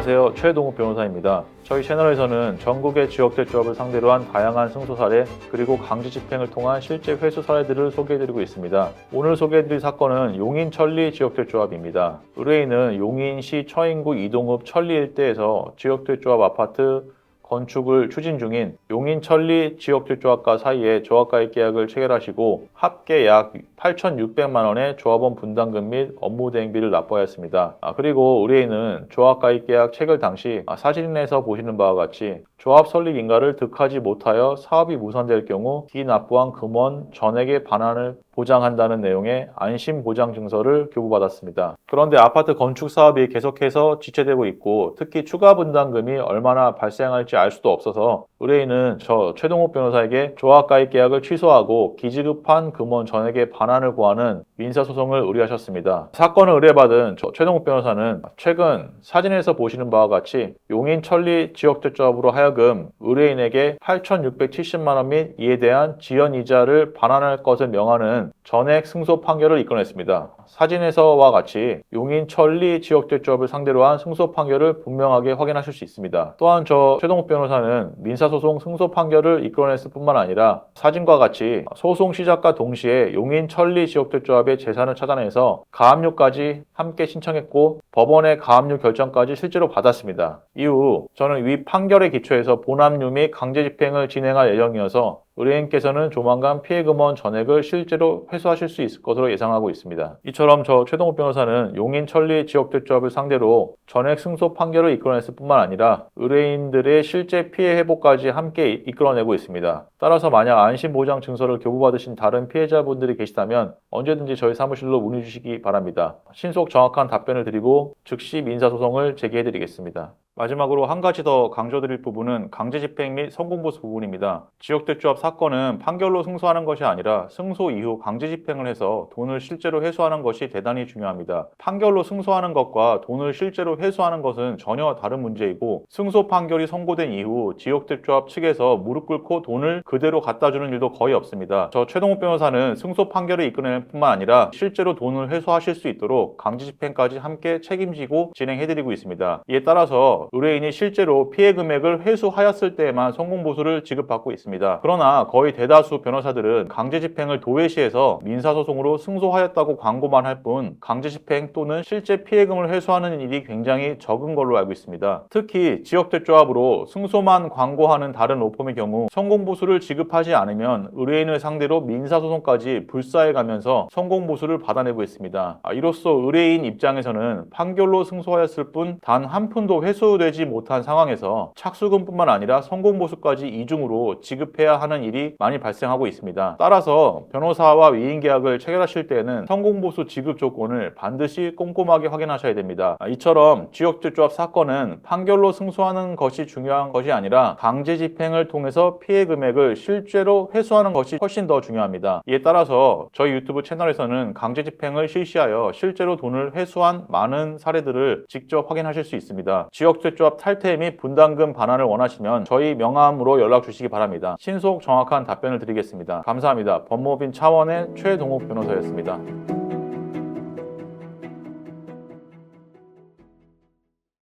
안녕하세요. 최동욱 변호사입니다. 저희 채널에서는 전국의 지역대조합을 상대로 한 다양한 승소 사례 그리고 강제 집행을 통한 실제 회수 사례들을 소개해드리고 있습니다. 오늘 소개해드릴 사건은 용인-천리 지역대조합입니다. 의뢰인은 용인시 처인구 이동읍 천리 일대에서 지역대조합 아파트 건축을 추진 중인 용인-천리 지역대조합과 사이에 조합가입 계약을 체결하시고 합계 약 8,600만 원의 조합원 분담금 및 업무 대행비를 납부하였습니다. 그리고 의뢰인은 조합가입 계약 체결 당시 사진에서 보시는 바와 같이 조합 설립 인가를 득하지 못하여 사업이 무산될 경우 비납부한 금원 전액의 반환을 보장한다는 내용의 안심보장증서를 교부받았습니다. 그런데 아파트 건축 사업이 계속해서 지체되고 있고 특히 추가 분담금이 얼마나 발생할지 알 수도 없어서 의뢰인은 저 최동욱 변호사에게 조합가입 계약을 취소하고 기지급한 금원 전액의 반환을 구하는 민사소송을 의뢰하셨습니다. 사건을 의뢰받은 저 최동욱 변호사는 최근 사진에서 보시는 바와 같이 용인-천리 지역대조합으로 하여금 의뢰인에게 8,670만 원 및 이에 대한 지연이자를 반환할 것을 명하는 전액 승소 판결을 이끌어냈습니다. 사진에서와 같이 용인-천리 지역대조합을 상대로 한 승소 판결을 분명하게 확인하실 수 있습니다. 또한 저 최동욱 변호사는 민사소송 승소 판결을 이끌어냈을 뿐만 아니라 사진과 같이 소송 시작과 동시에 용인-천리 지역대조합의 재산을 차단해서 가압류까지 함께 신청했고 법원의 가압류 결정까지 실제로 받았습니다. 이후 저는 위 판결에 기초해서 본압류 및 강제 집행을 진행할 예정이어서 의뢰인께서는 조만간 피해금원 전액을 실제로 회수하실 수 있을 것으로 예상하고 있습니다. 이처럼 저 최동욱 변호사는 용인-천리 지역대조합을 상대로 전액 승소 판결을 이끌어냈을 뿐만 아니라 의뢰인들의 실제 피해 회복까지 함께 이끌어내고 있습니다. 따라서 만약 안심보장 증서를 교부받으신 다른 피해자분들이 계시다면 언제든지 저희 사무실로 문의 주시기 바랍니다. 신속 정확한 답변을 드리고 즉시 민사소송을 제기해드리겠습니다. 마지막으로 한 가지 더 강조드릴 부분은 강제집행 및 성공보수 부분입니다. 지역대조합 사건은 판결로 승소하는 것이 아니라 승소 이후 강제집행을 해서 돈을 실제로 회수하는 것이 대단히 중요합니다. 판결로 승소하는 것과 돈을 실제로 회수하는 것은 전혀 다른 문제이고 승소 판결이 선고된 이후 지역대조합 측에서 무릎 꿇고 돈을 그대로 갖다 주는 일도 거의 없습니다. 저 최동욱 변호사는 승소 판결을 이끌어낼 뿐만 아니라 실제로 돈을 회수하실 수 있도록 강제집행까지 함께 책임지고 진행해드리고 있습니다. 이에 따라서 의뢰인이 실제로 피해 금액을 회수하였을 때에만 성공보수를 지급받고 있습니다. 그러나 거의 대다수 변호사들은 강제집행을 도외시해서 민사소송으로 승소하였다고 광고만 할 뿐 강제집행 또는 실제 피해금을 회수하는 일이 굉장히 적은 걸로 알고 있습니다. 특히 지역대조합으로 승소만 광고하는 다른 로펌의 경우 성공보수를 지급하지 않으면 의뢰인을 상대로 민사소송까지 불사해가면서 성공보수를 받아내고 있습니다. 이로써 의뢰인 입장에서는 판결로 승소하였을 뿐 단 한 푼도 회수되지 못한 상황에서 착수금뿐만 아니라 성공보수까지 이중으로 지급해야 하는 일이 많이 발생하고 있습니다. 따라서 변호사와 위임계약을 체결하실 때에는 성공보수 지급 조건을 반드시 꼼꼼하게 확인하셔야 됩니다. 이처럼 지역대조합 사건은 판결로 승소하는 것이 중요한 것이 아니라 강제집행을 통해서 피해 금액을 실제로 회수하는 것이 훨씬 더 중요합니다. 이에 따라서 저희 유튜브 채널에서는 강제집행을 실시하여 실제로 돈을 회수한 많은 사례들을 직접 확인하실 수 있습니다. 지역대조합 탈퇴 및 분담금 반환을 원하시면 저희 명함으로 연락 주시기 바랍니다. 신속 정확한 답변을 드리겠습니다. 감사합니다. 법무법인 차원의 최동욱 변호사였습니다.